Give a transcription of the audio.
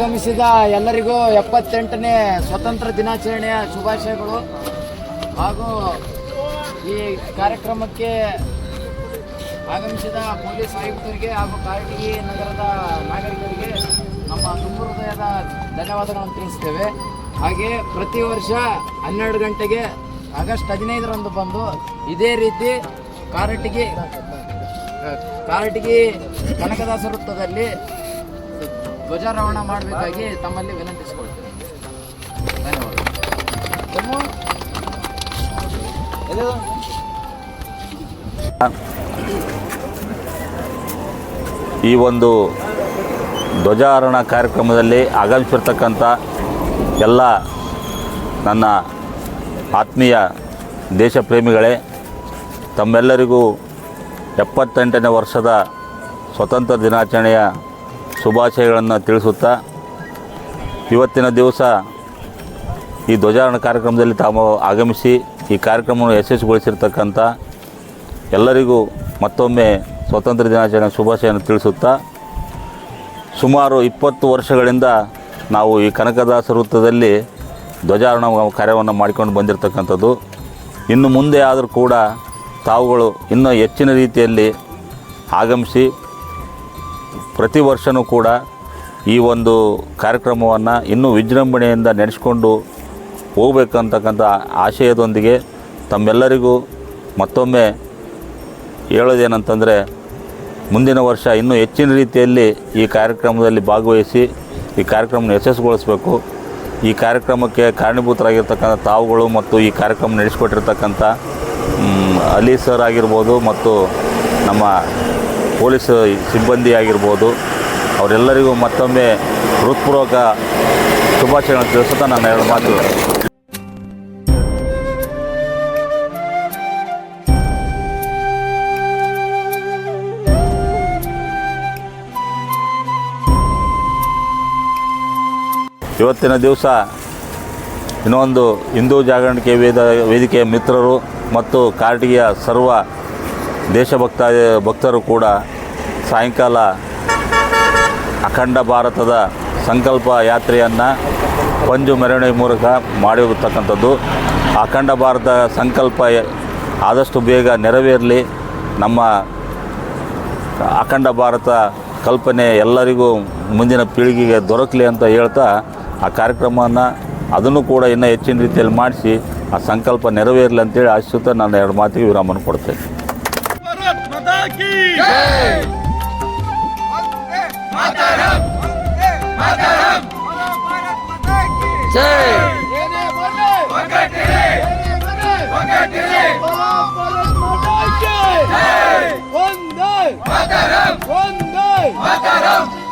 ಆಗಮಿಸಿದ ಎಲ್ಲರಿಗೂ 78ನೇ ಸ್ವತಂತ್ರ ದಿನಾಚರಣೆಯ ಶುಭಾಶಯಗಳು. ಹಾಗೂ ಈ ಕಾರ್ಯಕ್ರಮಕ್ಕೆ ಆಗಮಿಸಿದ ಪೊಲೀಸ್ ಆಯುಕ್ತರಿಗೆ ಹಾಗೂ ಕಾರಟಗಿ ನಗರದ ನಾಗರಿಕರಿಗೆ ನಮ್ಮ ತುಂಬ ಹೃದಯದ ಧನ್ಯವಾದಗಳನ್ನು ತಿಳಿಸ್ತೇವೆ. ಹಾಗೆ ಪ್ರತಿ ವರ್ಷ 12 ಗಂಟೆಗೆ ಆಗಸ್ಟ್ 15ರಂದು ಬಂದು ಇದೇ ರೀತಿ ಕಾರಟಗಿ ಕನಕದಾಸ ವೃತ್ತದಲ್ಲಿ ಧ್ವಜಾರೋಹಣ ಮಾಡಬೇಕಾಗಿ ತಮ್ಮಲ್ಲಿ ವಿನಂತಿಸಿಕೊಳ್ತೇವೆ. ಈ ಒಂದು ಧ್ವಜಾರೋಹಣ ಕಾರ್ಯಕ್ರಮದಲ್ಲಿ ಆಗಮಿಸಿರ್ತಕ್ಕಂಥ ಎಲ್ಲ ನನ್ನ ಆತ್ಮೀಯ ದೇಶ ಪ್ರೇಮಿಗಳೇ, ತಮ್ಮೆಲ್ಲರಿಗೂ 78ನೇ ವರ್ಷದ ಸ್ವತಂತ್ರ ದಿನಾಚರಣೆಯ ಶುಭಾಶಯಗಳನ್ನು ತಿಳಿಸುತ್ತಾ, ಇವತ್ತಿನ ದಿವಸ ಈ ಧ್ವಜಾರೋಹಣ ಕಾರ್ಯಕ್ರಮದಲ್ಲಿ ತಾವು ಆಗಮಿಸಿ ಈ ಕಾರ್ಯಕ್ರಮವನ್ನು ಯಶಸ್ವಿಗೊಳಿಸಿರ್ತಕ್ಕಂಥ ಎಲ್ಲರಿಗೂ ಮತ್ತೊಮ್ಮೆ ಸ್ವತಂತ್ರ ದಿನಾಚರಣೆ ಶುಭಾಶಯವನ್ನು ತಿಳಿಸುತ್ತಾ, ಸುಮಾರು 20 ವರ್ಷಗಳಿಂದ ನಾವು ಈ ಕನಕದಾಸ ವೃತ್ತದಲ್ಲಿ ಧ್ವಜಾರೋಹಣ ಕಾರ್ಯವನ್ನು ಮಾಡಿಕೊಂಡು ಬಂದಿರತಕ್ಕಂಥದ್ದು. ಇನ್ನು ಮುಂದೆ ಆದರೂ ಕೂಡ ತಾವುಗಳು ಇನ್ನೂ ಹೆಚ್ಚಿನ ರೀತಿಯಲ್ಲಿ ಆಗಮಿಸಿ ಪ್ರತಿ ವರ್ಷವೂ ಕೂಡ ಈ ಒಂದು ಕಾರ್ಯಕ್ರಮವನ್ನು ಇನ್ನೂ ವಿಜೃಂಭಣೆಯಿಂದ ನಡೆಸಿಕೊಂಡು ಹೋಗಬೇಕಂತಕ್ಕಂಥ ಆಶಯದೊಂದಿಗೆ ತಮ್ಮೆಲ್ಲರಿಗೂ ಮತ್ತೊಮ್ಮೆ ಹೇಳೋದೇನಂತಂದರೆ, ಮುಂದಿನ ವರ್ಷ ಇನ್ನೂ ಹೆಚ್ಚಿನ ರೀತಿಯಲ್ಲಿ ಈ ಕಾರ್ಯಕ್ರಮದಲ್ಲಿ ಭಾಗವಹಿಸಿ ಈ ಕಾರ್ಯಕ್ರಮವನ್ನು ಯಶಸ್ವಿಗೊಳಿಸಬೇಕು. ಈ ಕಾರ್ಯಕ್ರಮಕ್ಕೆ ಕಾರಣೀಭೂತರಾಗಿರ್ತಕ್ಕಂಥ ತಾವುಗಳು ಮತ್ತು ಈ ಕಾರ್ಯಕ್ರಮ ನಡೆಸಿಕೊಟ್ಟಿರ್ತಕ್ಕಂಥ ಅಲಿ ಸರ್ ಆಗಿರ್ಬೋದು ಮತ್ತು ನಮ್ಮ ಪೊಲೀಸ್ ಸಿಬ್ಬಂದಿ ಆಗಿರ್ಬೋದು, ಅವರೆಲ್ಲರಿಗೂ ಮತ್ತೊಮ್ಮೆ ಹೃತ್ಪೂರ್ವಕ ಶುಭಾಶಯಗಳನ್ನು ತಿಳಿಸುತ್ತಾ ನನ್ನ 2 ಮಾತು. ಇವತ್ತಿನ ದಿವಸ ಇನ್ನೊಂದು ಹಿಂದೂ ಜಾಗರಣೆ ವೇದಿಕೆಯ ಮಿತ್ರರು ಮತ್ತು ಕಾರಟಗಿಯ ಸರ್ವ ಭಕ್ತರು ಕೂಡ ಸಾಯಂಕಾಲ ಅಖಂಡ ಭಾರತದ ಸಂಕಲ್ಪ ಯಾತ್ರೆಯನ್ನು ಪಂಜು ಮೆರವಣಿಗೆ ಮೂಲಕ ಮಾಡಿರತಕ್ಕಂಥದ್ದು. ಅಖಂಡ ಭಾರತ ಸಂಕಲ್ಪ ಆದಷ್ಟು ಬೇಗ ನೆರವೇರಲಿ, ನಮ್ಮ ಅಖಂಡ ಭಾರತ ಕಲ್ಪನೆ ಎಲ್ಲರಿಗೂ ಮುಂದಿನ ಪೀಳಿಗೆಗೆ ದೊರಕಲಿ ಅಂತ ಹೇಳ್ತಾ ಆ ಕಾರ್ಯಕ್ರಮವನ್ನು ಅದನ್ನು ಕೂಡ ಇನ್ನೂ ಹೆಚ್ಚಿನ ರೀತಿಯಲ್ಲಿ ಮಾಡಿಸಿ ಆ ಸಂಕಲ್ಪ ನೆರವೇರಲಿ ಅಂತೇಳಿ ಆಶಿಸುತ್ತಾ ನಾನು 2 ಮಾತಿಗೆ ವಿರಾಮವನ್ನು ಕೊಡ್ತೇನೆ. ವಂದೇ ಮಾತರಂ.